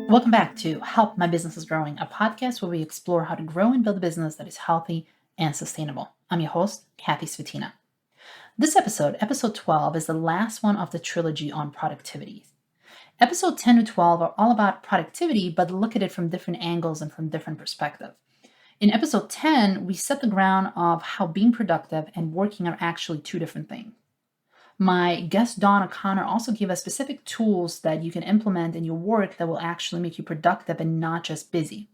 Welcome back to Help My Business is Growing, a podcast where we explore how to grow and build a business that is healthy and sustainable. I'm your host, Kathy Svetina. This episode 12, is the last one of the trilogy on productivity. Episode 10 to 12 are all about productivity, but look at it from different angles and from different perspectives. In episode 10, we set the ground of how being productive and working are actually two different things. My guest, Dawn O'Connor, also gave us specific tools that you can implement in your work that will actually make you productive and not just busy.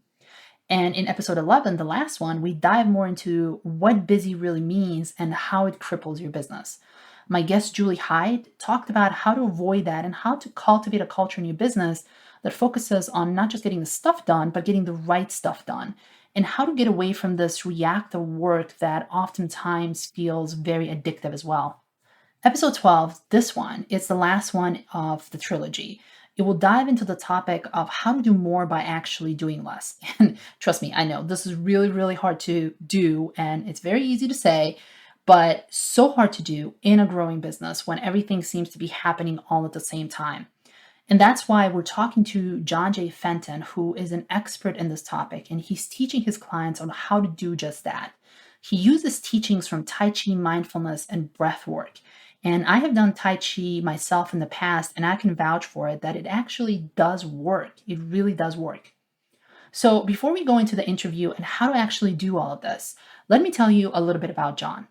And in episode 11, the last one, we dive more into what busy really means and how it cripples your business. My guest, Julie Hyde, talked about how to avoid that and how to cultivate a culture in your business that focuses on not just getting the stuff done, but getting the right stuff done, and how to get away from this reactive work that oftentimes feels very addictive as well. Episode 12, this one, is the last one of the trilogy. It will dive into the topic of how to do more by actually doing less. And trust me, I know this is really, really hard to do, and it's very easy to say, but so hard to do in a growing business when everything seems to be happening all at the same time. And that's why we're talking to John J. Fenton, who is an expert in this topic, and he's teaching his clients on how to do just that. He uses teachings from Tai Chi, mindfulness, and breath work. And I have done Tai Chi myself in the past, and I can vouch for it that it actually does work. It really does work. So before we go into the interview and how to actually do all of this, let me tell you a little bit about John.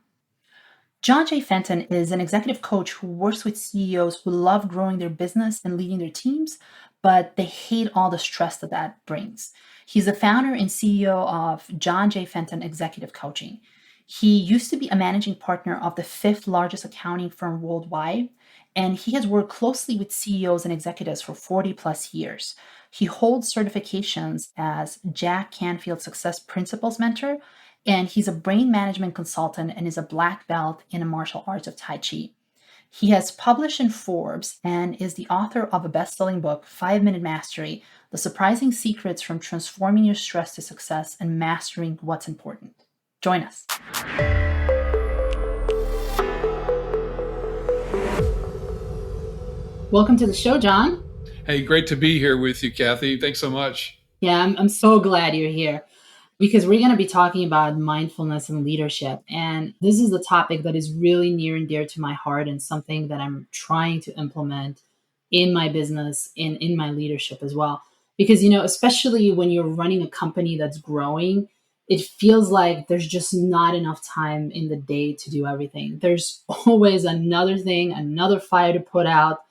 John J. Fenton is an executive coach who works with CEOs who love growing their business and leading their teams, but they hate all the stress that brings. He's the founder and CEO of John J. Fenton Executive Coaching. He used to be a managing partner of the fifth largest accounting firm worldwide, and he has worked closely with CEOs and executives for 40 plus years. He holds certifications as Jack Canfield Success Principles Mentor, and he's a brain management consultant and is a black belt in the martial arts of Tai Chi. He has published in Forbes and is the author of a best-selling book, 5-Minute Mastery: The Surprising Secrets from Transforming Your Stress to Success and Mastering What's Important. Join us. Welcome to the show, John. Hey, great to be here with you, Kathy. Thanks so much. Yeah, I'm so glad you're here because we're going to be talking about mindfulness and leadership. And this is the topic that is really near and dear to my heart and something that I'm trying to implement in my business and in my leadership as well. Because, especially when you're running a company that's growing, it feels like there's just not enough time in the day to do everything. There's always another thing, another fire to put out.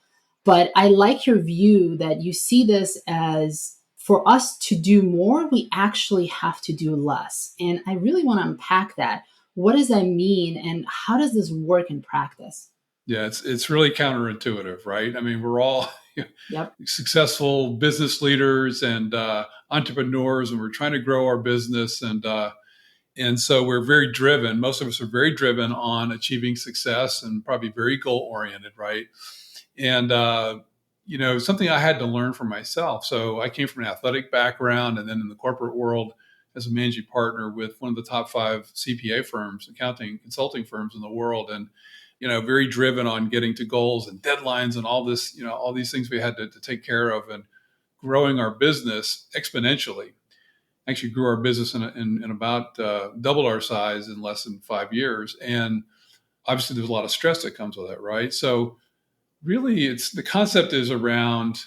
But I like your view that you see this as, for us to do more, we actually have to do less. And I really want to unpack that. What does that mean? And how does this work in practice? Yeah, it's really counterintuitive, right? I mean, we're all Yep. successful business leaders and entrepreneurs, and we're trying to grow our business. And so we're very driven. Most of us are very driven on achieving success and probably very goal oriented, right? And, something I had to learn for myself. So I came from an athletic background and then in the corporate world as a managing partner with one of the top 5 CPA firms, accounting consulting firms in the world. And, very driven on getting to goals and deadlines and all this, all these things we had to take care of and growing our business exponentially. Actually grew our business in about double our size in less than 5 years. And obviously there's a lot of stress that comes with it, right? So really it's the concept is around,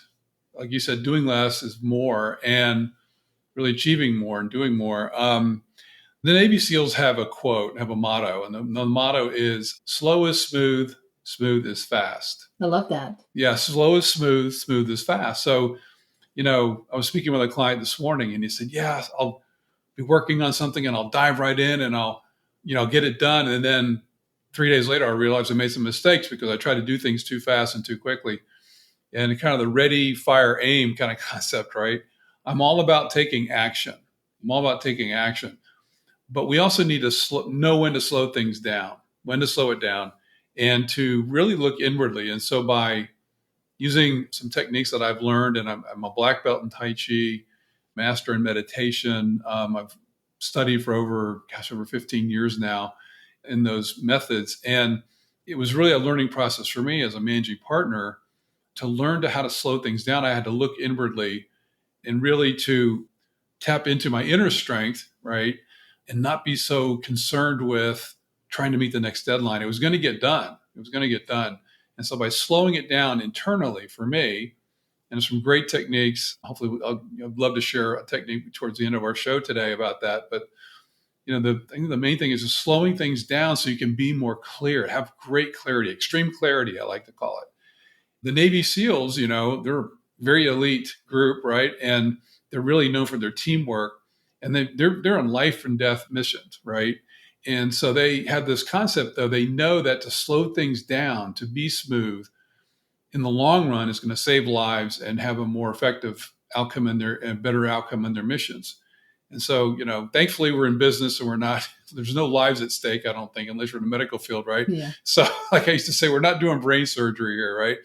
like you said, doing less is more and really achieving more and doing more. The Navy SEALs have a quote, have a motto, and the motto is slow is smooth, smooth is fast. I love that. Yeah, slow is smooth, smooth is fast. So, I was speaking with a client this morning and he said, yeah, I'll be working on something and I'll dive right in and I'll get it done. And then 3 days later, I realized I made some mistakes because I tried to do things too fast and too quickly. And kind of the ready, fire, aim kind of concept, right? I'm all about taking action. But we also need to know when to slow things down, when to slow it down, and to really look inwardly. And so by using some techniques that I've learned, and I'm a black belt in Tai Chi, master in meditation. I've studied for over 15 years now in those methods. And it was really a learning process for me as a managing partner to learn how to slow things down. I had to look inwardly and really to tap into my inner strength, right? And not be so concerned with trying to meet the next deadline. It was going to get done. It was going to get done. And so by slowing it down internally for me, and some great techniques, hopefully I'd love to share a technique towards the end of our show today about that. But the main thing is just slowing things down so you can be more clear, have great clarity, extreme clarity, I like to call it. The Navy SEALs, they're a very elite group, right? And they're really known for their teamwork, and they're on life and death missions, right? And so they have this concept, though. They know that to slow things down, to be smooth, in the long run, is going to save lives and have a more effective outcome and better outcome in their missions. And so, thankfully we're in business and there's no lives at stake, I don't think, unless you're in the medical field, right? Yeah. So like I used to say, we're not doing brain surgery here, right?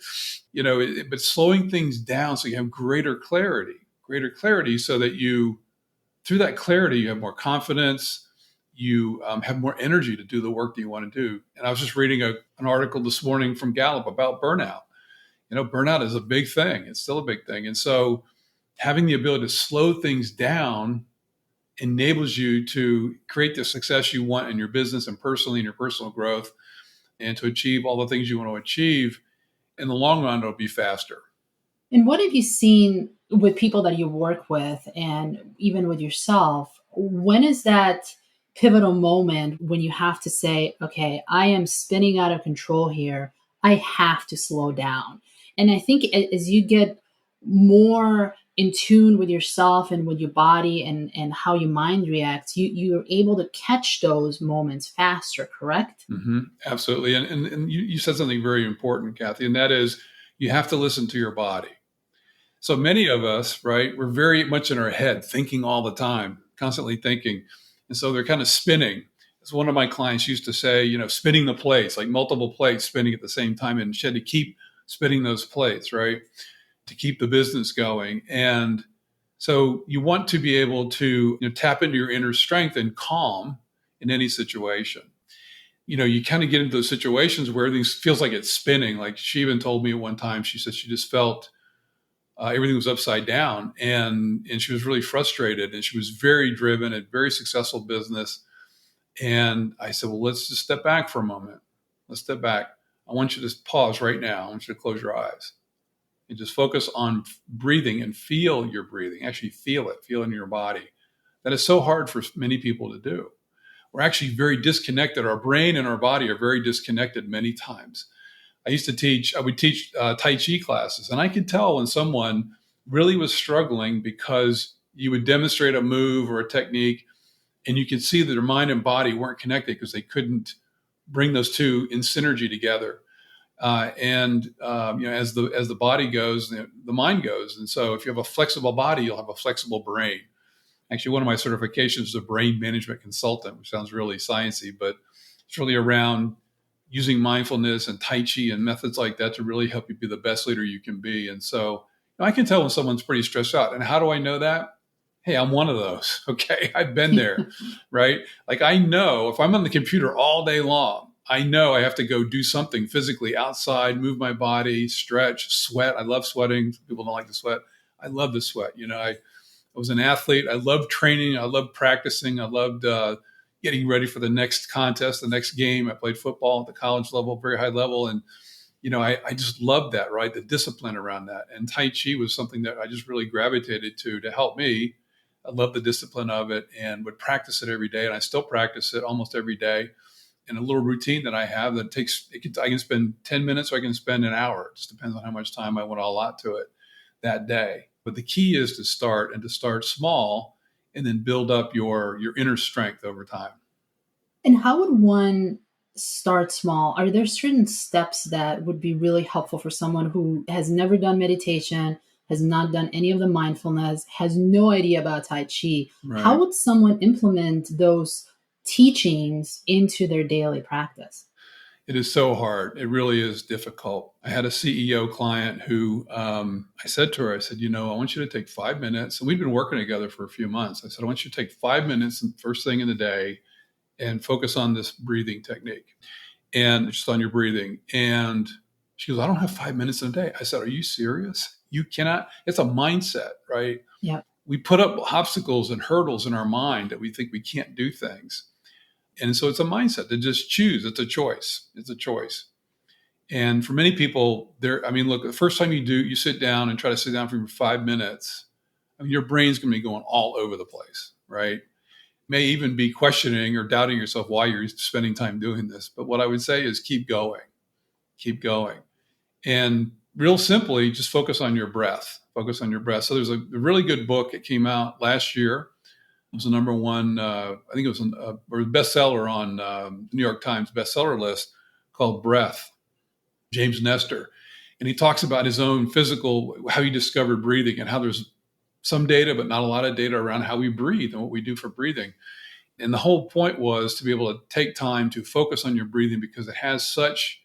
But slowing things down so you have greater clarity so that through that clarity, you have more confidence, you have more energy to do the work that you want to do. And I was just reading an article this morning from Gallup about burnout. Burnout is a big thing. It's still a big thing. And so having the ability to slow things down enables you to create the success you want in your business and personally in your personal growth, and to achieve all the things you want to achieve. In the long run, it'll be faster. And what have you seen with people that you work with and even with yourself? When is that pivotal moment when you have to say, okay, I am spinning out of control here. I have to slow down. And I think as you get more in tune with yourself and with your body and how your mind reacts, you're able to catch those moments faster, correct? Mm-hmm. Absolutely. And you said something very important, Kathy, and that is you have to listen to your body. So many of us, right, we're very much in our head, thinking all the time, constantly thinking. And so they're kind of spinning. As one of my clients used to say, spinning the plates, like multiple plates spinning at the same time. And she had to keep spinning those plates, right, to keep the business going. And so you want to be able to tap into your inner strength and calm in any situation. You kind of get into those situations where everything feels like it's spinning. Like she even told me at one time, she said she just felt everything was upside down, and she was really frustrated, and she was very driven, a very successful business. And I said, well, let's just step back for a moment. Let's step back. I want you to pause right now. I want you to close your eyes and just focus on breathing and feel your breathing. Actually feel it in your body. That is so hard for many people to do. We're actually very disconnected. Our brain and our body are very disconnected many times. I would teach Tai Chi classes, and I could tell when someone really was struggling because you would demonstrate a move or a technique, and you could see that their mind and body weren't connected because they couldn't bring those two in synergy together. As the body goes, the mind goes. And so if you have a flexible body, you'll have a flexible brain. Actually, one of my certifications is a brain management consultant, which sounds really sciencey, but it's really around using mindfulness and Tai Chi and methods like that to really help you be the best leader you can be. And so I can tell when someone's pretty stressed out. And how do I know that? Hey, I'm one of those. Okay. I've been there, right? Like I know if I'm on the computer all day long, I know I have to go do something physically outside, move my body, stretch, sweat. I love sweating. People don't like to sweat. I love to sweat. I was an athlete. I loved training. I loved practicing. I loved getting ready for the next contest, the next game. I played football at the college level, very high level. And, I just loved that, right? The discipline around that. And Tai Chi was something that I just really gravitated to help me. I love the discipline of it and would practice it every day. And I still practice it almost every day in a little routine that I have that I can spend 10 minutes or I can spend an hour. It just depends on how much time I want to allot to it that day. But the key is to start small and then build up your inner strength over time. And how would one start small? Are there certain steps that would be really helpful for someone who has never done meditation, has not done any of the mindfulness, has no idea about Tai Chi? Right. How would someone implement those teachings into their daily practice? It is so hard. It really is difficult. I had a CEO client who I said to her, I said, I want you to take 5 minutes. And we'd been working together for a few months. I said, I want you to take 5 minutes first thing in the day and focus on this breathing technique and just on your breathing. And She goes, I don't have 5 minutes in a day. I said, are you serious? You cannot. It's a mindset, right? Yeah. We put up obstacles and hurdles in our mind that we think we can't do things. And so it's a mindset to just choose. It's a choice. It's a choice. And for many people, I mean, look, the first time you sit down and try to sit down for 5 minutes, I mean, your brain's going to be going all over the place, right? May even be questioning or doubting yourself why you're spending time doing this. But what I would say is keep going. And real simply, just focus on your breath. Focus on your breath. So there's a really good book that came out last year. It was the number one, I think it was a bestseller on the New York Times bestseller list, called Breath, James Nestor. And he talks about his own physical, how he discovered breathing, and how there's some data, but not a lot of data around how we breathe and what we do for breathing. And the whole point was to be able to take time to focus on your breathing, because it has such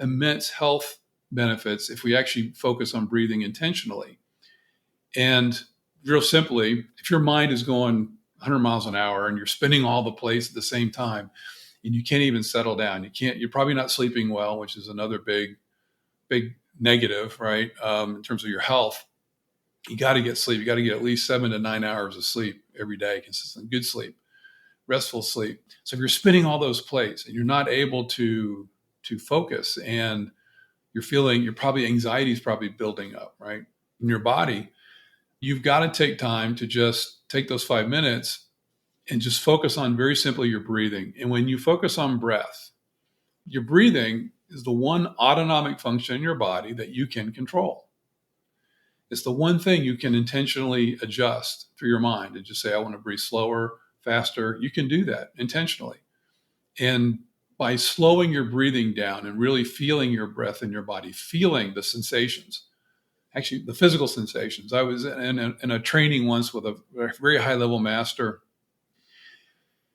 immense health benefits if we actually focus on breathing intentionally. And real simply, if your mind is going 100 miles an hour and you're spinning all the plates at the same time, and you can't even settle down, you're probably not sleeping well, which is another big negative, right? In terms of your health, you got to get sleep. You got to get at least 7 to 9 hours of sleep every day, consistent, good sleep, restful sleep. So if you're spinning all those plates and you're not able to focus, and you're probably, anxiety is probably building up, right, in your body, you've got to take time to just take those 5 minutes and just focus on, very simply, your breathing. And when you focus on breath, your breathing is the one autonomic function in your body that you can control. It's the one thing you can intentionally adjust through your mind and just say, I want to breathe slower, faster. You can do that intentionally. And by slowing your breathing down and really feeling your breath in your body, feeling the sensations, actually the physical sensations. I was in a training once with a very high level master,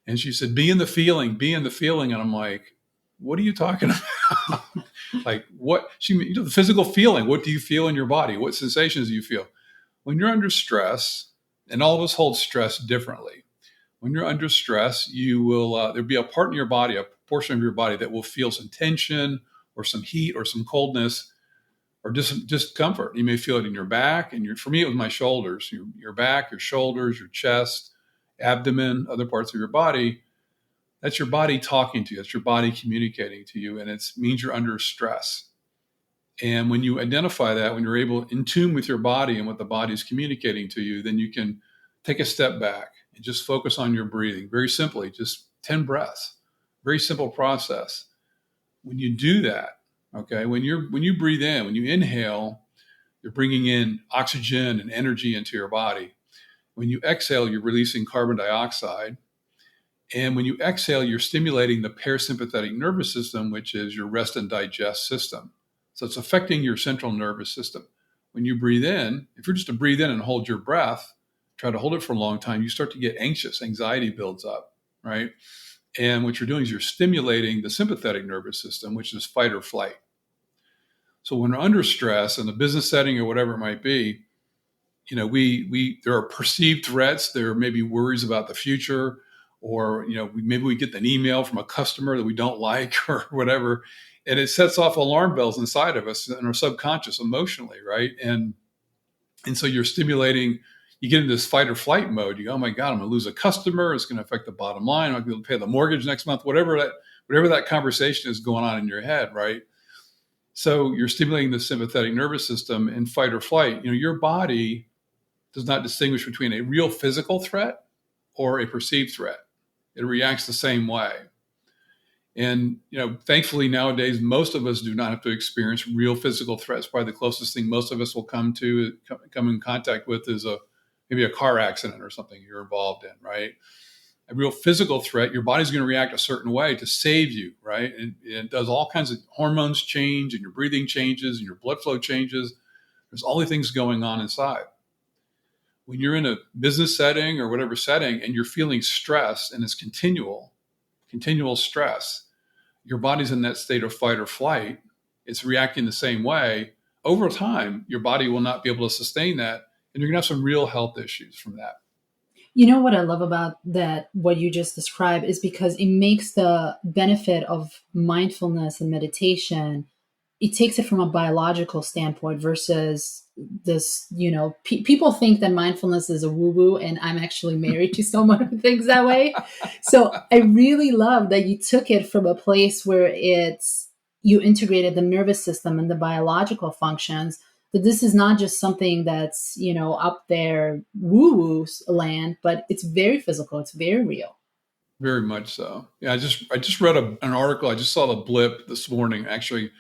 and she said, be in the feeling. And I'm like, what are you talking about? Like, what? The physical feeling. What do you feel in your body? What sensations do you feel? When you're under stress, and all of us hold stress differently. When you're under stress, you will, there'll be a part in your body, a portion of your body, that will feel some tension or some heat or some coldness or discomfort. You may feel it in your back, and for me, it was my shoulders, your back, your shoulders, your chest, abdomen, other parts of your body. That's your body talking to you. That's your body communicating to you, and it means you're under stress. And when you identify that, when you're able, in tune with your body and what the body is communicating to you, then you can take a step back and just focus on your breathing. Very simply, just 10 breaths. Very simple process. When you do that, okay, when you breathe in, when you inhale, you're bringing in oxygen and energy into your body. When you exhale, you're releasing carbon dioxide. And when you exhale, you're stimulating the parasympathetic nervous system, which is your rest and digest system. So it's affecting your central nervous system. When you breathe in, if you're just to breathe in and hold your breath, try to hold it for a long time, you start to get anxious. Anxiety builds up, right? And what you're doing is you're stimulating the sympathetic nervous system, which is fight or flight. So when we're under stress in a business setting or whatever it might be, there are perceived threats. There may be worries about the future, or maybe we get an email from a customer that we don't like or whatever, and it sets off alarm bells inside of us in our subconscious emotionally, right? And so you're stimulating. You get into this fight or flight mode. You go, oh my God, I'm going to lose a customer. It's going to affect the bottom line. I'm not going to be able to pay the mortgage next month. Whatever that conversation is going on in your head, right? So you're stimulating the sympathetic nervous system in fight or flight. Your body does not distinguish between a real physical threat or a perceived threat. It reacts the same way. And, thankfully nowadays, most of us do not have to experience real physical threats. Probably the closest thing most of us will come in contact with is maybe a car accident or something you're involved in, right? A real physical threat, your body's going to react a certain way to save you, right? And it does all kinds of hormones change, and your breathing changes, and your blood flow changes. There's all the things going on inside. When you're in a business setting or whatever setting, and you're feeling stress, and it's continual stress, your body's in that state of fight or flight. It's reacting the same way. Over time, your body will not be able to sustain that, and you're going to have some real health issues from that. You know what I love about that, what you just described, is because it makes the benefit of mindfulness and meditation it takes it from a biological standpoint versus this, people think that mindfulness is a woo woo, and I'm actually married to someone who thinks that way. So I really love that you took it from a place where you integrated the nervous system and the biological functions, that this is not just something that's, up there woo woo land, but it's very physical. It's very real. Very much so. Yeah, I just read an article. I just saw the blip this morning. Actually,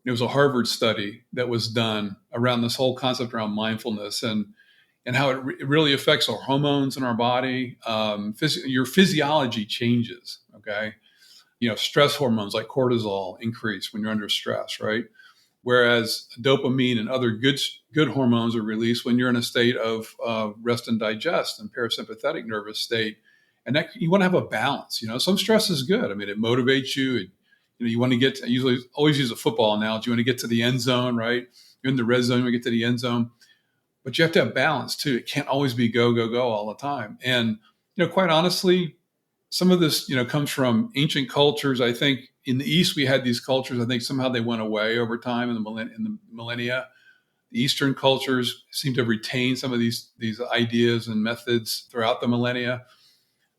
it was a Harvard study that was done around this whole concept around mindfulness and how it really affects our hormones in our body. Your physiology changes. Okay, stress hormones like cortisol increase when you're under stress, right? Whereas dopamine and other good hormones are released when you're in a state of rest and digest and parasympathetic nervous state. And that you want to have a balance. Some stress is good. I mean, it motivates you. You want to get. I usually always use a football analogy. You want to get to the end zone, right? You're in the red zone. You get to the end zone, but you have to have balance too. It can't always be go go go all the time. And quite honestly, some of this, comes from ancient cultures. I think in the East we had these cultures. I think somehow they went away over time in the millennia. The Eastern cultures seem to have retained some of these ideas and methods throughout the millennia.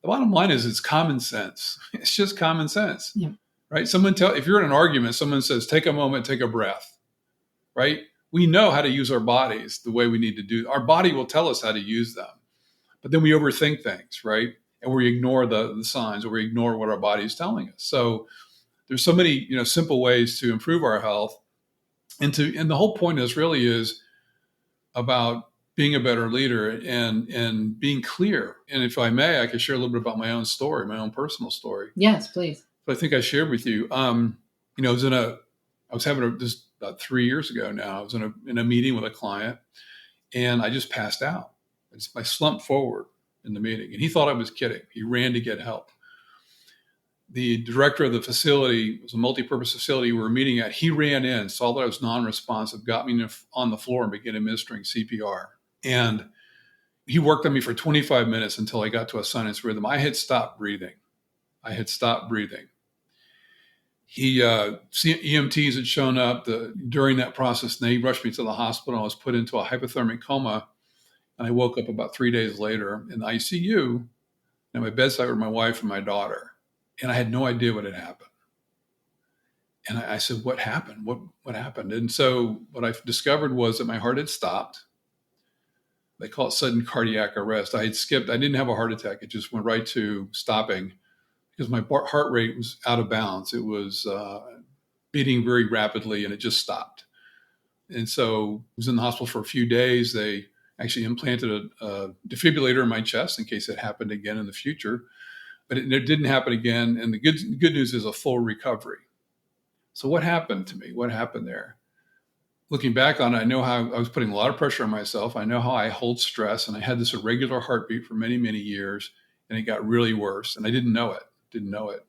The bottom line is it's common sense. It's just common sense, Yeah. right? If you're in an argument, someone says, take a moment, take a breath, right? We know how to use our bodies the way we need to do. Our body will tell us how to use them, but then we overthink things, right? And we ignore the signs, or we ignore what our body is telling us. So there's so many, simple ways to improve our health. And the whole point of this really is about being a better leader and being clear. And if I may, I could share a little bit about my own story, my own personal story. Yes, please. But I think I shared with you. I was having this about 3 years ago now. I was in a meeting with a client, and I just passed out. I slumped forward in the meeting, and he thought I was kidding. He ran to get help. The director of the facility, it was a multi-purpose facility we were meeting at, he ran in, saw that I was non-responsive, got me on the floor and began administering CPR. And he worked on me for 25 minutes until I got to a sinus rhythm. I had stopped breathing. EMTs had shown up during that process, and they rushed me to the hospital. I was put into a hypothermic coma, and I woke up about 3 days later in the ICU. At my bedside were my wife and my daughter, and I had no idea what had happened. And I said, "What happened? What happened?" And so what I discovered was that my heart had stopped. They call it sudden cardiac arrest. I didn't have a heart attack. It just went right to stopping because my heart rate was out of balance. It was beating very rapidly, and it just stopped. And so I was in the hospital for a few days. They actually implanted a defibrillator in my chest in case it happened again in the future. But it didn't happen again. And the good news is a full recovery. So what happened to me? What happened there? Looking back on it, I know how I was putting a lot of pressure on myself. I know how I hold stress, and I had this irregular heartbeat for many, many years, and it got really worse. And I didn't know it,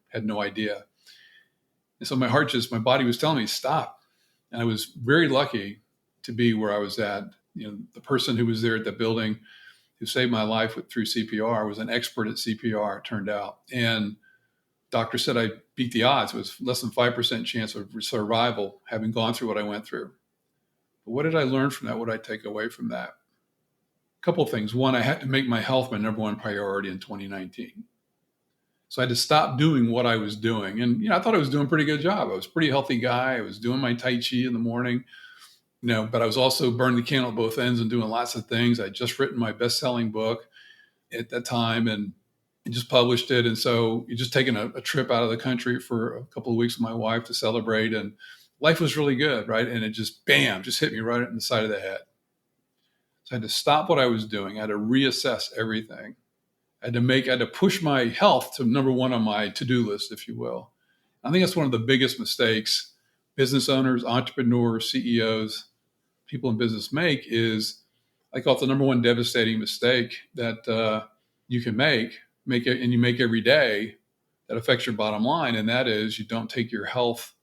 had no idea. And so my body was telling me, stop. And I was very lucky to be where I was at. The person who was there at the building who saved my life through CPR was an expert at CPR, it turned out. And doctor said I beat the odds. It was less than 5% chance of survival having gone through what I went through. But what did I learn from that? What did I take away from that? A couple of things. One, I had to make my health my number one priority in 2019. So I had to stop doing what I was doing. And, I thought I was doing a pretty good job. I was a pretty healthy guy. I was doing my Tai Chi in the morning, but I was also burning the candle at both ends and doing lots of things. I'd just written my best-selling book at that time and just published it. And so you're just taking a trip out of the country for a couple of weeks with my wife to celebrate. And life was really good, right? And it just, bam, just hit me right in the side of the head. So I had to stop what I was doing. I had to reassess everything. I had to push my health to number one on my to-do list, if you will. I think that's one of the biggest mistakes business owners, entrepreneurs, CEOs, people in business make is, I call it the number one devastating mistake that you can make it, and you make every day that affects your bottom line. And that is you don't take your health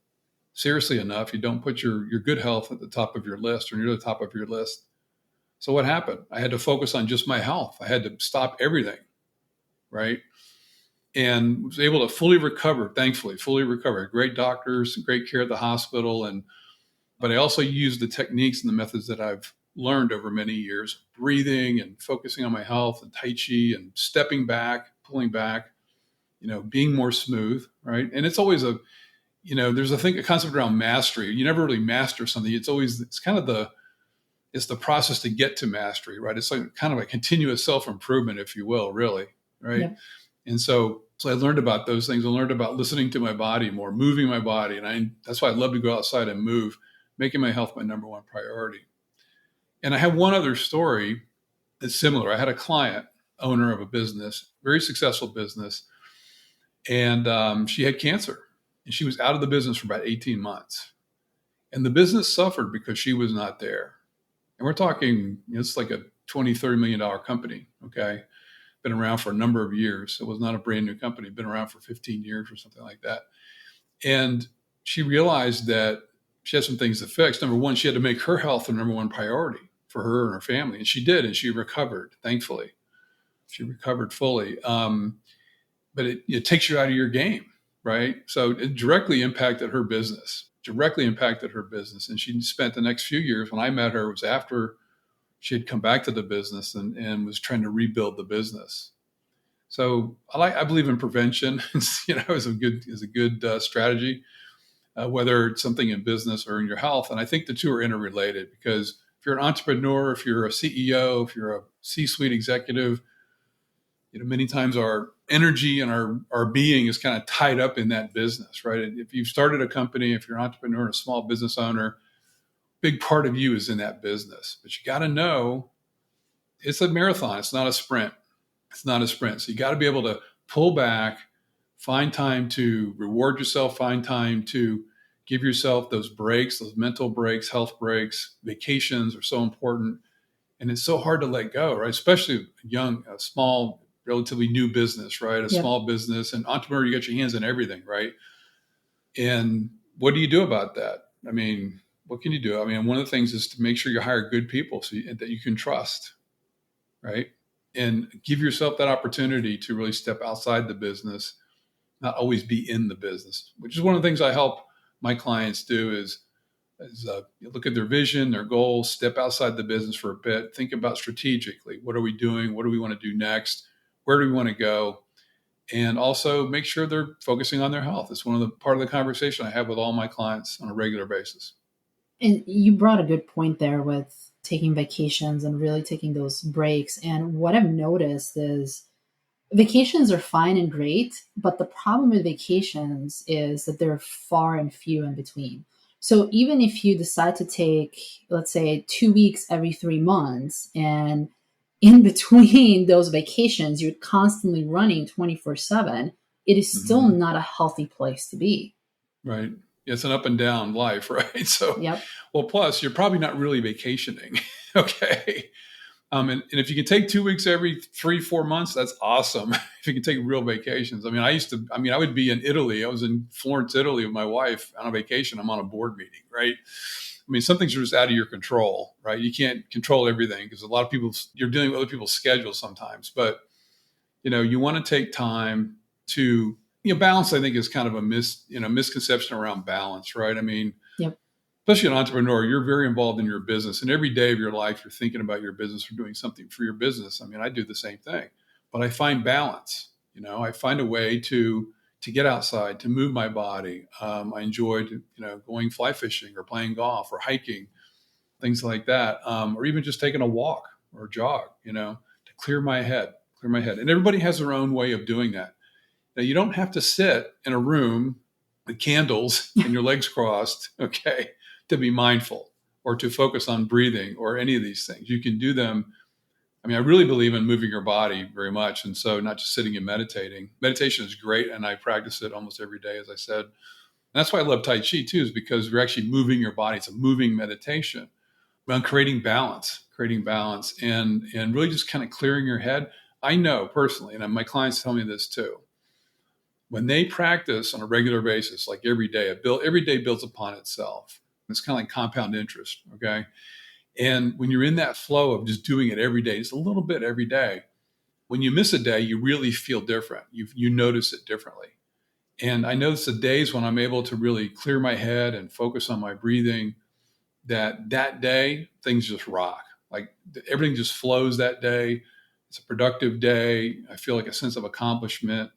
seriously enough. You don't put your good health at the top of your list or near the top of your list. So what happened? I had to focus on just my health. I had to stop everything, right? And was able to fully recover, thankfully, fully recover. Great doctors, great care at the hospital. And But I also use the techniques and the methods that I've learned over many years, breathing and focusing on my health and Tai Chi and stepping back, pulling back, being more smooth, right? And it's always there's a concept around mastery. You never really master something. It's the process to get to mastery, right? It's like kind of a continuous self-improvement, if you will, really, right? Yep. And so I learned about those things. I learned about listening to my body more, moving my body. And that's why I love to go outside and move, making my health my number one priority. And I have one other story that's similar. I had a client, owner of a business, very successful business, and she had cancer. And she was out of the business for about 18 months. And the business suffered because she was not there. And we're talking, it's like a $20, $30 million company, okay? Been around for a number of years. It was not a brand new company, been around for 15 years or something like that. And she realized that she had some things to fix. Number one, she had to make her health the number one priority for her and her family. And she did, and she recovered, thankfully. She recovered fully. But it takes you out of your game, right? So it directly impacted her business. And she spent the next few years, when I met her, it was after she had come back to the business and was trying to rebuild the business. So I believe in prevention. Is a good strategy, whether it's something in business or in your health. And I think the two are interrelated, because if you're an entrepreneur, if you're a CEO, if you're a C-suite executive, many times our energy and our being is kind of tied up in that business, right? If you've started a company, if you're an entrepreneur, a small business owner, big part of you is in that business. But you got to know it's a marathon. It's not a sprint. So you got to be able to pull back, find time to reward yourself, find time to give yourself those breaks, those mental breaks, health breaks. Vacations are so important. And it's so hard to let go, right? Especially a small, relatively new business, right? A small business, and entrepreneur, you got your hands in everything, right? And what do you do about that? I mean, what can you do? I mean, one of the things is to make sure you hire good people that you can trust, right? And give yourself that opportunity to really step outside the business, not always be in the business, which is one of the things I help my clients do is look at their vision, their goals, step outside the business for a bit, think about strategically, what are we doing? What do we want to do next? Where do we want to go? And also make sure they're focusing on their health. It's part of the conversation I have with all my clients on a regular basis. And you brought a good point there with taking vacations and really taking those breaks. And what I've noticed is vacations are fine and great, but the problem with vacations is that they're far and few in between. So even if you decide to take, let's say, 2 weeks every 3 months, and in between those vacations, you're constantly running 24/7, it is still not a healthy place to be. Right. It's an up and down life, right? So, Yep. Well, plus you're probably not really vacationing. Okay. And if you can take 2 weeks every 3-4 months, that's awesome. If you can take real vacations. I would be in Italy. I was in Florence, Italy with my wife on a vacation. I'm on a board meeting, right? I mean, some things are just out of your control, right? You can't control everything because a lot of you're dealing with other people's schedules sometimes, but you want to take time to, balance, I think, is kind of a misconception around balance, right? I mean, yep. Especially an entrepreneur, you're very involved in your business, and every day of your life, you're thinking about your business or doing something for your business. I mean, I do the same thing, but I find balance. I find a way to get outside, to move my body. I enjoy, going fly fishing or playing golf or hiking, things like that, or even just taking a walk or a jog, to clear my head. And everybody has their own way of doing that. Now, you don't have to sit in a room with candles and your legs crossed, okay, to be mindful or to focus on breathing or any of these things. You can do them. I mean, I really believe in moving your body very much. And so not just sitting and meditating. Meditation is great, and I practice it almost every day, as I said. And that's why I love Tai Chi too, is because you're actually moving your body. It's a moving meditation around creating balance and really just kind of clearing your head. I know personally, and my clients tell me this too, when they practice on a regular basis, like every day, every day builds upon itself. It's kind of like compound interest, okay? And when you're in that flow of just doing it every day, just a little bit every day, when you miss a day, you really feel different. You notice it differently. And I notice the days when I'm able to really clear my head and focus on my breathing, that day things just rock. Like everything just flows that day. It's a productive day. I feel like a sense of accomplishment.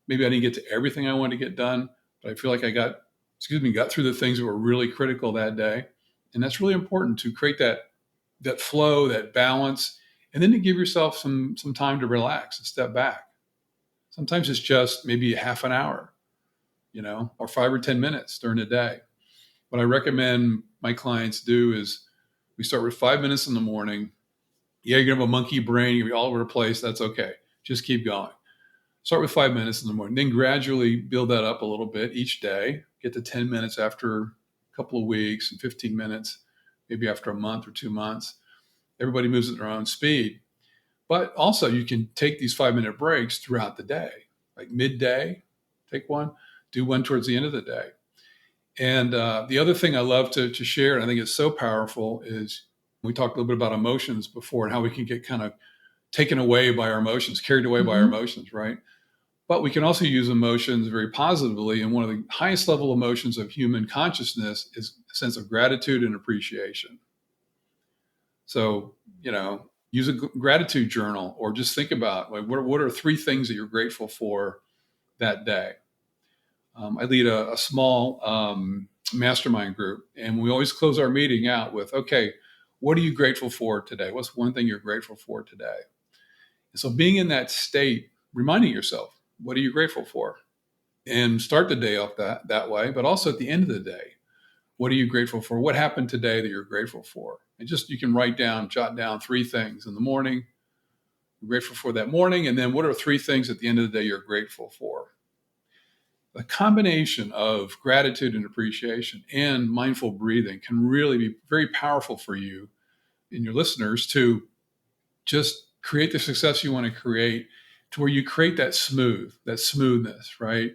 Maybe I didn't get to everything I wanted to get done, but I feel like I got through the things that were really critical that day. And that's really important to create that flow, that balance, and then to give yourself some time to relax and step back. Sometimes it's just maybe a half an hour, or 5 or 10 minutes during the day. What I recommend my clients do is we start with 5 minutes in the morning. Yeah, you're going to have a monkey brain. You're going to be all over the place. That's okay. Just keep going. Start with 5 minutes in the morning. Then gradually build that up a little bit each day. Get to 10 minutes after a couple of weeks and 15 minutes, maybe after a month or 2 months. Everybody moves at their own speed. But also you can take these 5-minute breaks throughout the day, like midday, take one, do one towards the end of the day. And the other thing I love to share, and I think it's so powerful, is we talked a little bit about emotions before and how we can get kind of taken away by our emotions, carried away by our emotions, right? But we can also use emotions very positively. And one of the highest level emotions of human consciousness is a sense of gratitude and appreciation. So, use a gratitude journal, or just think about like, what are 3 things that you're grateful for that day? I lead a small mastermind group, and we always close our meeting out with, okay, what are you grateful for today? What's one thing you're grateful for today? And so being in that state, reminding yourself, what are you grateful for? And start the day off that way, but also at the end of the day, what are you grateful for? What happened today that you're grateful for? And just, you can jot down 3 things in the morning, you're grateful for that morning. And then what are 3 things at the end of the day you're grateful for? The combination of gratitude and appreciation and mindful breathing can really be very powerful for you and your listeners to just create the success you want to create, to where you create that smoothness, right?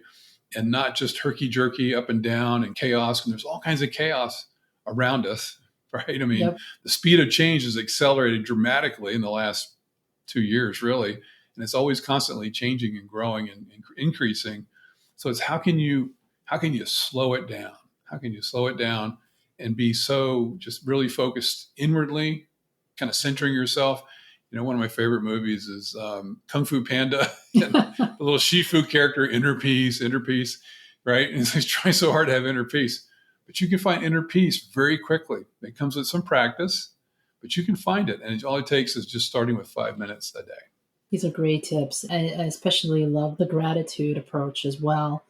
And not just herky-jerky up and down and chaos. And there's all kinds of chaos around us, right? I mean, The speed of change has accelerated dramatically in the last 2 years, really. And it's always constantly changing and growing and increasing. So it's how can you slow it down? How can you slow it down and be so just really focused inwardly, kind of centering yourself? One of my favorite movies is Kung Fu Panda, and the little Shifu character, inner peace, right? And he's trying so hard to have inner peace. But you can find inner peace very quickly. It comes with some practice, but you can find it. And all it takes is just starting with 5 minutes a day. These are great tips. I especially love the gratitude approach as well.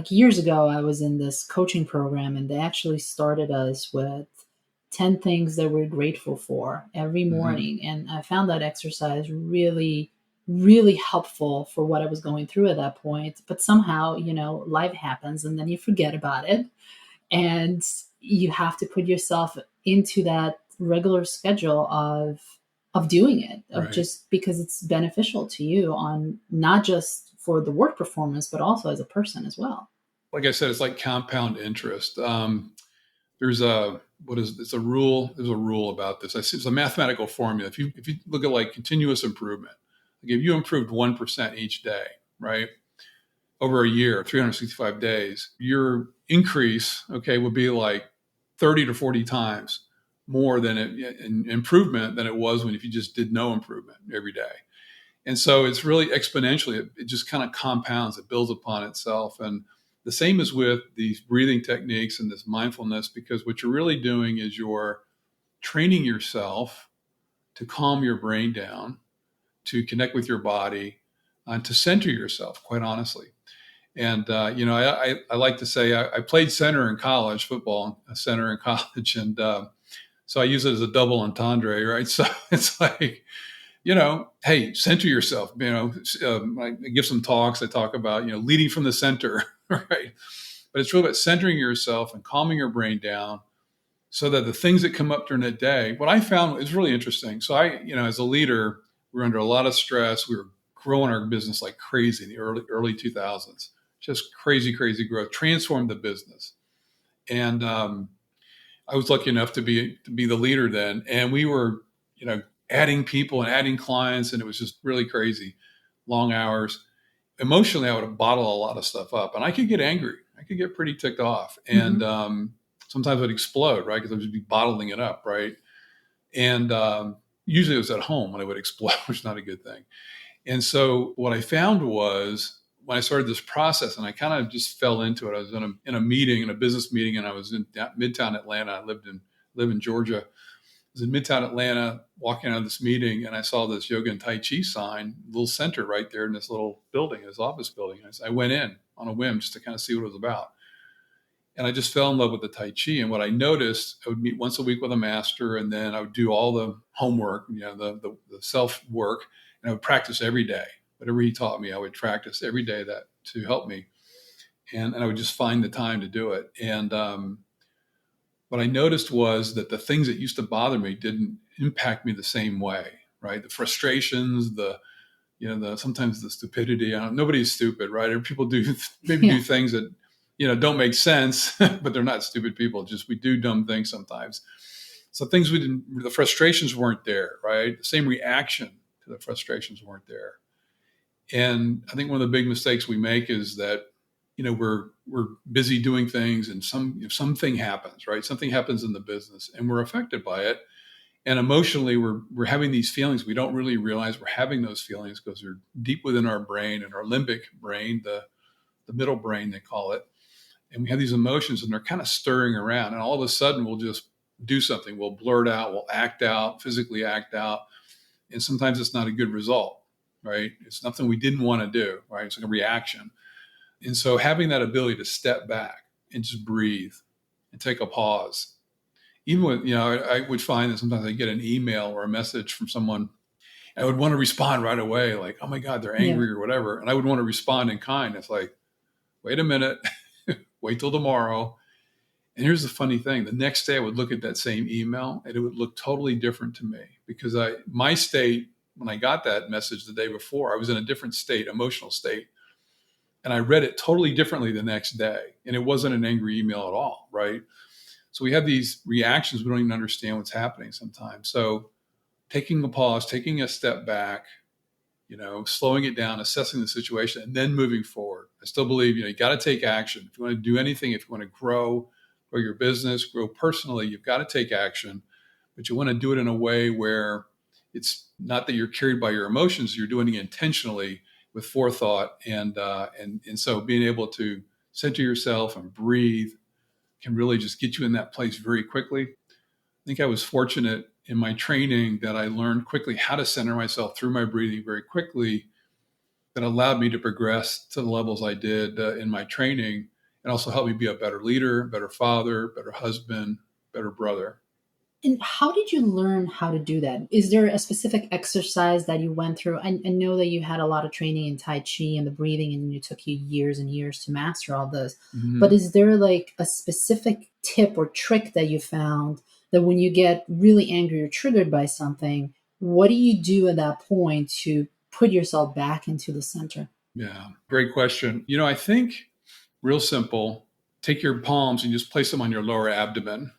Years ago, I was in this coaching program, and they actually started us with 10 things that we're grateful for every morning. Mm-hmm. And I found that exercise really, really helpful for what I was going through at that point. But somehow, life happens and then you forget about it. And you have to put yourself into that regular schedule of doing it, of right. Just because it's beneficial to you, on not just for the work performance, but also as a person as well. Like I said, it's like compound interest. There's a rule. There's a rule about this. It's a mathematical formula. If you look at like continuous improvement, like if you improved 1% each day, right, over a year, 365 days, your increase, would be like 30 to 40 times more than in improvement than it was if you just did no improvement every day. And so it's really exponentially, it just kind of compounds, it builds upon itself. And the same is with these breathing techniques and this mindfulness, because what you're really doing is you're training yourself to calm your brain down, to connect with your body, and to center yourself, quite honestly. And, I like to say I played center in college, football center in college. And so I use it as a double entendre, right? So it's like, hey, center yourself. I give some talks. I talk about, leading from the center, right? But it's really about centering yourself and calming your brain down so that the things that come up during the day, what I found is really interesting. So as a leader, we were under a lot of stress. We were growing our business like crazy in the early 2000s, just crazy growth, transformed the business. And I was lucky enough to be the leader then. And we were, adding people and adding clients, and it was just really crazy, long hours. Emotionally, I would bottle a lot of stuff up, and I could get angry. I could get pretty ticked off. And sometimes I'd explode, right? Because I would just be bottling it up, right? And usually it was at home when I would explode, which is not a good thing. And so what I found was when I started this process, and I kind of just fell into it. I was in a meeting, in a business meeting, and I was in Midtown Atlanta. I live in Georgia. I was in Midtown Atlanta, walking out of this meeting, and I saw this yoga and Tai Chi sign, little center right there in this little building, this office building. I went in on a whim just to kind of see what it was about. And I just fell in love with the Tai Chi. And what I noticed, I would meet once a week with a master, and then I would do all the homework, the self work, and I would practice every day. Whatever he taught me, I would practice every day that to help me. And I would just find the time to do it. And what I noticed was that the things that used to bother me didn't impact me the same way, right? The frustrations, sometimes the stupidity. Nobody's stupid, right? People do maybe do things that don't make sense, but they're not stupid people. Just we do dumb things sometimes. So the frustrations weren't there, right? The same reaction to the frustrations weren't there. And I think one of the big mistakes we make is that, we're busy doing things, and something happens, right? Something happens in the business and we're affected by it. And emotionally, we're having these feelings. We don't really realize we're having those feelings because they're deep within our brain, and our limbic brain, the middle brain, they call it. And we have these emotions, and they're kind of stirring around. And all of a sudden, we'll just do something. We'll blurt out, we'll act out, physically act out. And sometimes it's not a good result, right? It's nothing we didn't want to do, right? It's like a reaction. And so having that ability to step back and just breathe and take a pause. Even with, I would find that sometimes I get an email or a message from someone. I would want to respond right away, like, oh my God, they're angry or whatever. And I would want to respond in kind. It's like, wait a minute, wait till tomorrow. And here's the funny thing. The next day I would look at that same email and it would look totally different to me, because my state, when I got that message the day before, I was in a different state, emotional state. And I read it totally differently the next day. And it wasn't an angry email at all, right? So we have these reactions. We don't even understand what's happening sometimes. So taking a pause, taking a step back, slowing it down, assessing the situation, and then moving forward. I still believe, you got to take action. If you want to do anything, if you want to grow your business, grow personally, you've got to take action. But you want to do it in a way where it's not that you're carried by your emotions. You're doing it intentionally with forethought. And so being able to center yourself and breathe can really just get you in that place very quickly. I think I was fortunate in my training that I learned quickly how to center myself through my breathing very quickly. That allowed me to progress to the levels I did in my training, and also helped me be a better leader, better father, better husband, better brother. And how did you learn how to do that? Is there a specific exercise that you went through? I know that you had a lot of training in Tai Chi and the breathing, and it took you years and years to master all this. Mm-hmm. But is there like a specific tip or trick that you found that when you get really angry or triggered by something, what do you do at that point to put yourself back into the center? Yeah, great question. I think real simple, take your palms and just place them on your lower abdomen.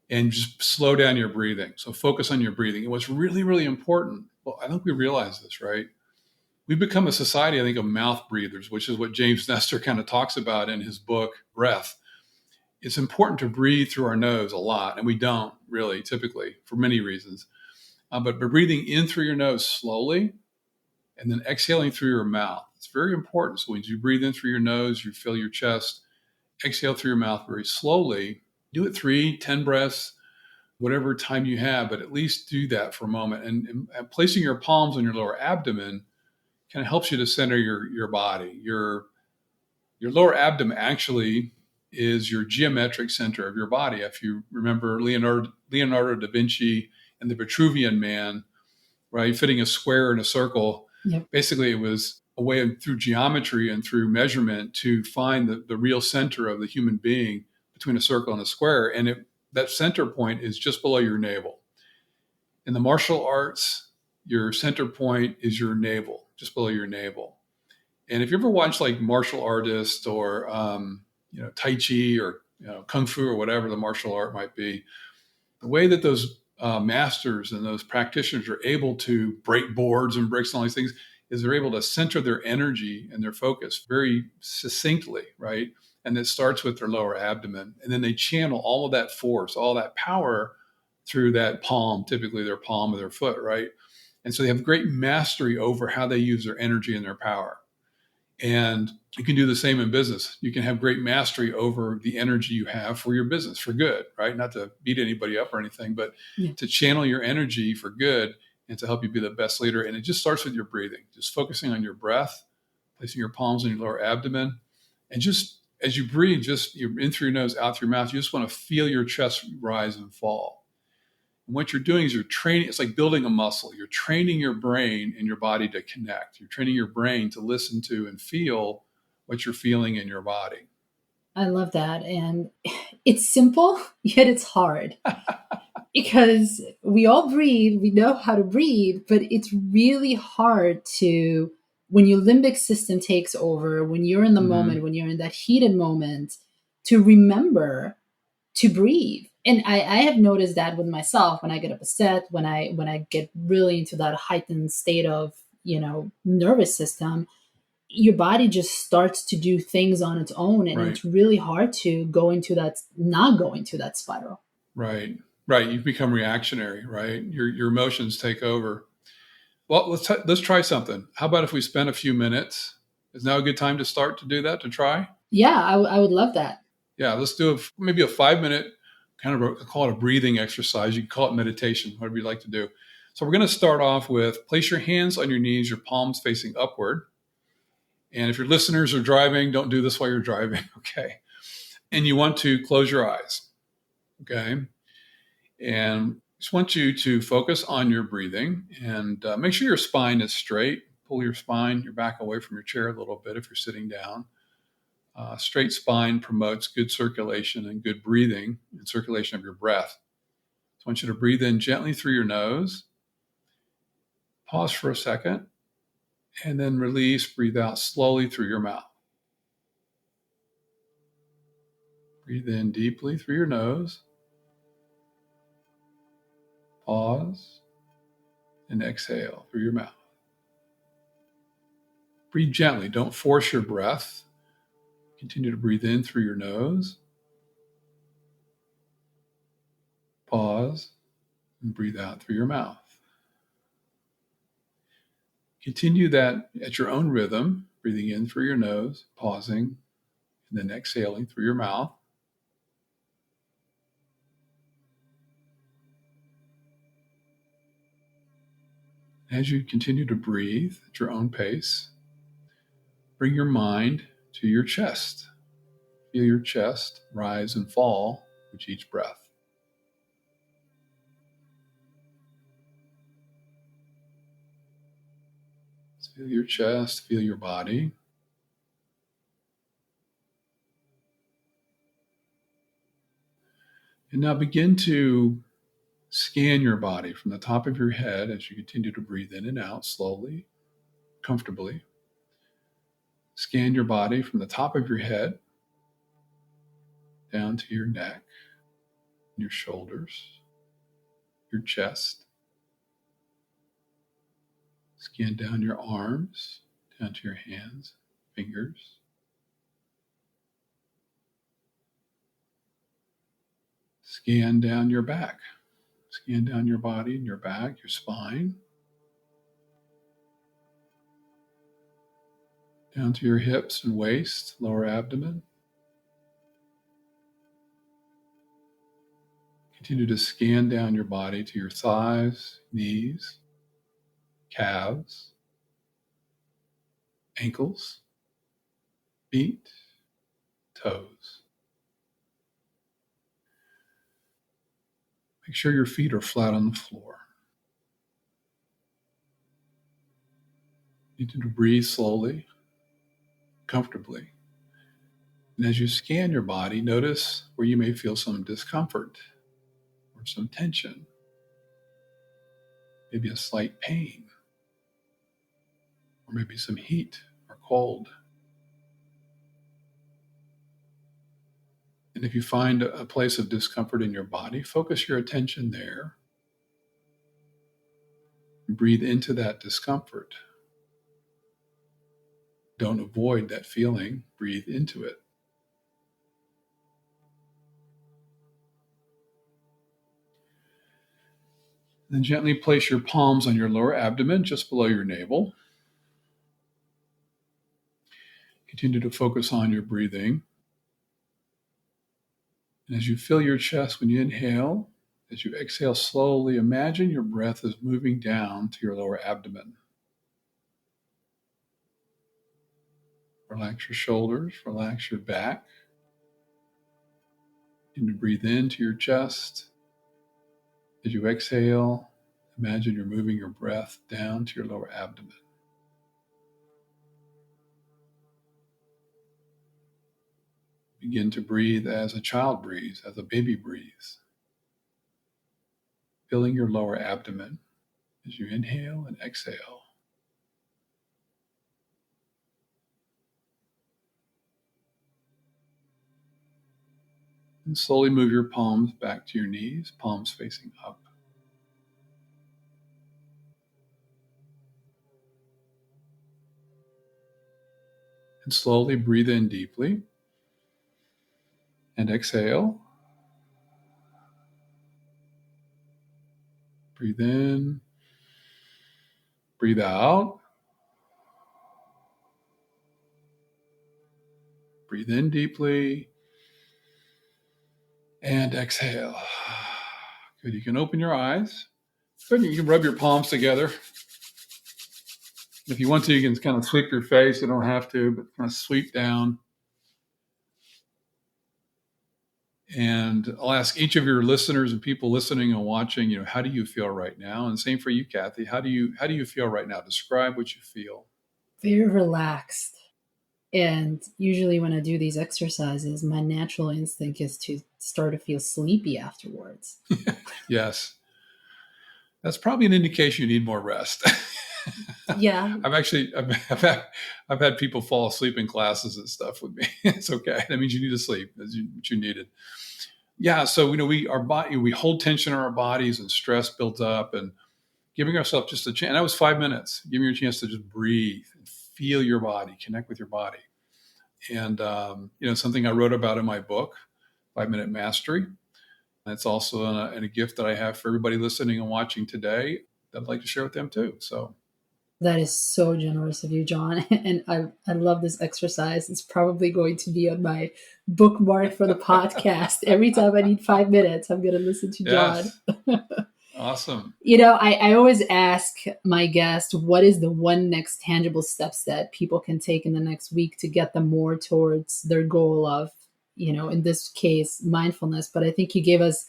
And just slow down your breathing. So focus on your breathing. And what's really, really important, well, I think we realize this, right? We've become a society, I think, of mouth breathers, which is what James Nestor kind of talks about in his book, Breath. It's important to breathe through our nose a lot, and we don't really typically for many reasons. But by breathing in through your nose slowly and then exhaling through your mouth, it's very important. So when you breathe in through your nose, you fill your chest, exhale through your mouth very slowly. Do it 3, 10 breaths, whatever time you have, but at least do that for a moment. And placing your palms on your lower abdomen kind of helps you to center your body. Your lower abdomen actually is your geometric center of your body. If you remember Leonardo da Vinci and the Vitruvian Man, right, fitting a square in a circle. Yep. Basically, it was a way through geometry and through measurement to find the real center of the human being between a circle and a square. And that center point is just below your navel. In the martial arts, your center point is your navel, just below your navel. And if you ever watch like martial artists or, Tai Chi or, Kung Fu or whatever the martial art might be, the way that those masters and those practitioners are able to break boards and bricks and all these things is they're able to center their energy and their focus very succinctly, right? And it starts with their lower abdomen. And then they channel all of that force, all that power through that palm, typically their palm of their foot, right? And so they have great mastery over how they use their energy and their power. And you can do the same in business. You can have great mastery over the energy you have for your business for good, right? Not to beat anybody up or anything, but to channel your energy for good and to help you be the best leader. And it just starts with your breathing, just focusing on your breath, placing your palms on your lower abdomen. And just as you breathe, just you're in through your nose, out through your mouth, you just want to feel your chest rise and fall. And what you're doing is you're training, it's like building a muscle. You're training your brain and your body to connect. You're training your brain to listen to and feel what you're feeling in your body. I love that. And it's simple, yet it's hard. Because we all breathe, we know how to breathe, but it's really hard to, when your limbic system takes over, when you're in the moment, when you're in that heated moment, to remember to breathe. And I have noticed that with myself when I get upset, when I get really into that heightened state of, nervous system, your body just starts to do things on its own. And it's really hard to not go into that spiral. Right. You've become reactionary, right? Your emotions take over. Well, let's try something. How about if we spend a few minutes? Is now a good time to start to do that, to try? Yeah, I would love that. Yeah, let's do maybe a 5-minute kind of call it a breathing exercise. You can call it meditation, whatever you'd like to do. So we're going to start off with place your hands on your knees, your palms facing upward. And if your listeners are driving, don't do this while you're driving, okay? And you want to close your eyes, okay? And just want you to focus on your breathing and make sure your spine is straight. Pull your back away from your chair a little bit if you're sitting down. Straight spine promotes good circulation and good breathing and circulation of your breath. So I want you to breathe in gently through your nose. Pause for a second and then release. Breathe out slowly through your mouth. Breathe in deeply through your nose. Pause and exhale through your mouth. Breathe gently. Don't force your breath. Continue to breathe in through your nose. Pause and breathe out through your mouth. Continue that at your own rhythm, breathing in through your nose, pausing, and then exhaling through your mouth. As you continue to breathe at your own pace, bring your mind to your chest. Feel your chest rise and fall with each breath. Feel your chest, feel your body. And now begin to scan your body from the top of your head as you continue to breathe in and out slowly, comfortably. Scan your body from the top of your head down to your neck, your shoulders, your chest. Scan down your arms, down to your hands, fingers. Scan down your back. Scan down your body and your back, your spine. Down to your hips and waist, lower abdomen. Continue to scan down your body to your thighs, knees, calves, ankles, feet, toes. Make sure your feet are flat on the floor. You need to breathe slowly, comfortably. And as you scan your body, notice where you may feel some discomfort or some tension, maybe a slight pain, or maybe some heat or cold. And if you find a place of discomfort in your body, focus your attention there. Breathe into that discomfort. Don't avoid that feeling. Breathe into it. Then gently place your palms on your lower abdomen, just below your navel. Continue to focus on your breathing. And as you fill your chest when you inhale, as you exhale slowly, imagine your breath is moving down to your lower abdomen. Relax your shoulders, relax your back. Continue to breathe into your chest. As you exhale, imagine you're moving your breath down to your lower abdomen. Begin to breathe as a child breathes, as a baby breathes. Filling your lower abdomen as you inhale and exhale. And slowly move your palms back to your knees, palms facing up. And slowly breathe in deeply. And exhale. Breathe in. Breathe out. Breathe in deeply. And exhale. Good. You can open your eyes. Good. You can rub your palms together. If you want to, you can kind of sweep your face. You don't have to, but kind of sweep down. And I'll ask each of your listeners and people listening and watching, how do you feel right now? And same for you, Kathy. How do you feel right now? Describe what you feel. Very relaxed. And usually when I do these exercises, my natural instinct is to start to feel sleepy afterwards. Yes. That's probably an indication you need more rest. Yeah. I've had people fall asleep in classes and stuff with me. It's okay. That means you need to sleep. That's what you needed. Yeah. So, we hold tension in our bodies and stress builds up, and giving ourselves just a chance. And that was 5 minutes, giving you a chance to just breathe and feel your body, connect with your body. And, something I wrote about in my book, 5-Minute Mastery. It's also in a gift that I have for everybody listening and watching today that I'd like to share with them too. So that is so generous of you, John. And I love this exercise. It's probably going to be on my bookmark for the podcast. Every time I need 5 minutes, I'm going to listen to John. Yes. Awesome. I always ask my guests, what is the one next tangible steps that people can take in the next week to get them more towards their goal of, in this case, mindfulness. But I think you gave us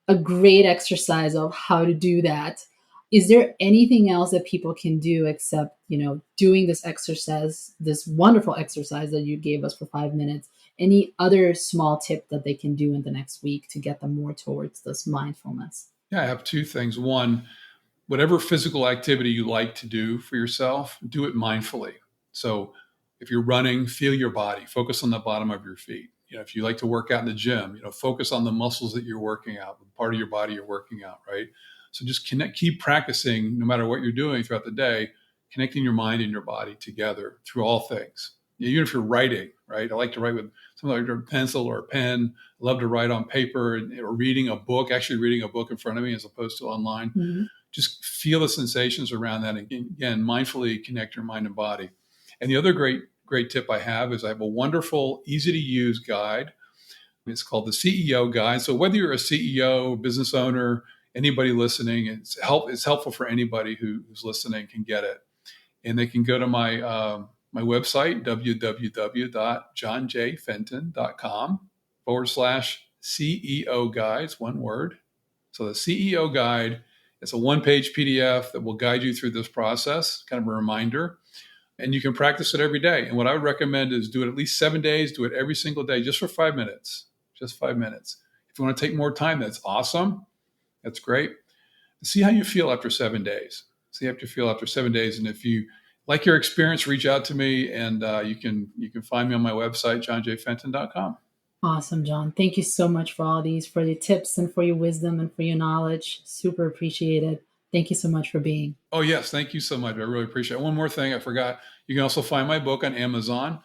a great exercise of how to do that. Is there anything else that people can do except, doing this exercise, this wonderful exercise that you gave us for 5 minutes? Any other small tip that they can do in the next week to get them more towards this mindfulness? Yeah, I have two things. One, whatever physical activity you like to do for yourself, do it mindfully. So if you're running, feel your body, focus on the bottom of your feet. If you like to work out in the gym, focus on the muscles that you're working out, the part of your body you're working out, right? So just keep practicing no matter what you're doing throughout the day, connecting your mind and your body together through all things. Even if you're writing, right? I like to write with something like a pencil or a pen. I love to write on paper or reading a book, actually reading a book in front of me as opposed to online. Mm-hmm. Just feel the sensations around that. And again, mindfully connect your mind and body. And the other great tip I have is I have a wonderful, easy to use guide. It's called the CEO Guide. So whether you're a CEO, business owner, anybody listening, it's helpful for anybody who's listening can get it. And they can go to my website, www.johnjfenton.com/CEO guides, one word. So the CEO Guide, it's a one-page PDF that will guide you through this process, kind of a reminder. And you can practice it every day. And what I would recommend is do it at least 7 days, do it every single day, just for 5 minutes, just 5 minutes. If you want to take more time, that's awesome. That's great. See how you feel after 7 days. See how you feel after 7 days. And if you like your experience, reach out to me, and you can find me on my website, johnjfenton.com. Awesome, John. Thank you so much for all these, for your tips and for your wisdom and for your knowledge. Super appreciated. Thank you so much for being. Oh, yes. Thank you so much. I really appreciate it. One more thing I forgot. You can also find my book on Amazon,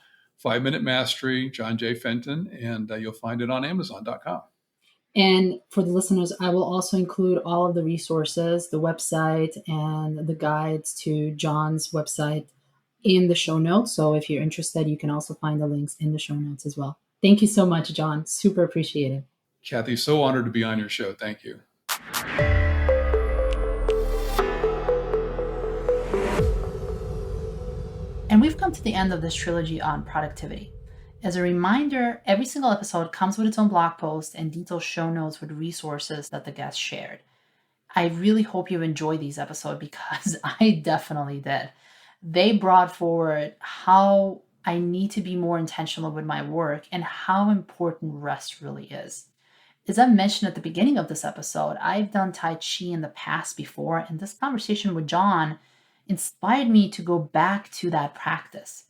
5-Minute Mastery, John J. Fenton, and you'll find it on Amazon.com. And for the listeners, I will also include all of the resources, the website, and the guides to John's website in the show notes. So if you're interested, you can also find the links in the show notes as well. Thank you so much, John. Super appreciate it. Kathy, so honored to be on your show. Thank you. And we've come to the end of this trilogy on productivity. As a reminder, every single episode comes with its own blog post and detailed show notes with resources that the guests shared. I really hope you enjoyed these episodes because I definitely did. They brought forward how I need to be more intentional with my work and how important rest really is. As I mentioned at the beginning of this episode, I've done Tai Chi in the past before, and this conversation with John inspired me to go back to that practice.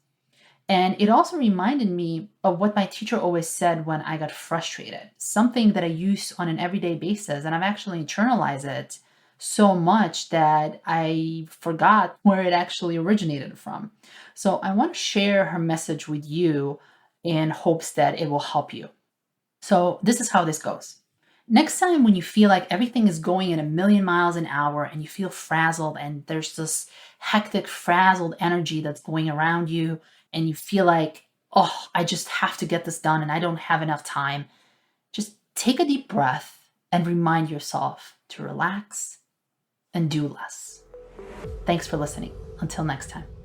And it also reminded me of what my teacher always said when I got frustrated, something that I use on an everyday basis. And I've actually internalized it so much that I forgot where it actually originated from. So I want to share her message with you in hopes that it will help you. So this is how this goes. Next time when you feel like everything is going at a million miles an hour and you feel frazzled and there's this hectic, frazzled energy that's going around you, and you feel like, oh, I just have to get this done and I don't have enough time, just take a deep breath and remind yourself to relax and do less. Thanks for listening. Until next time.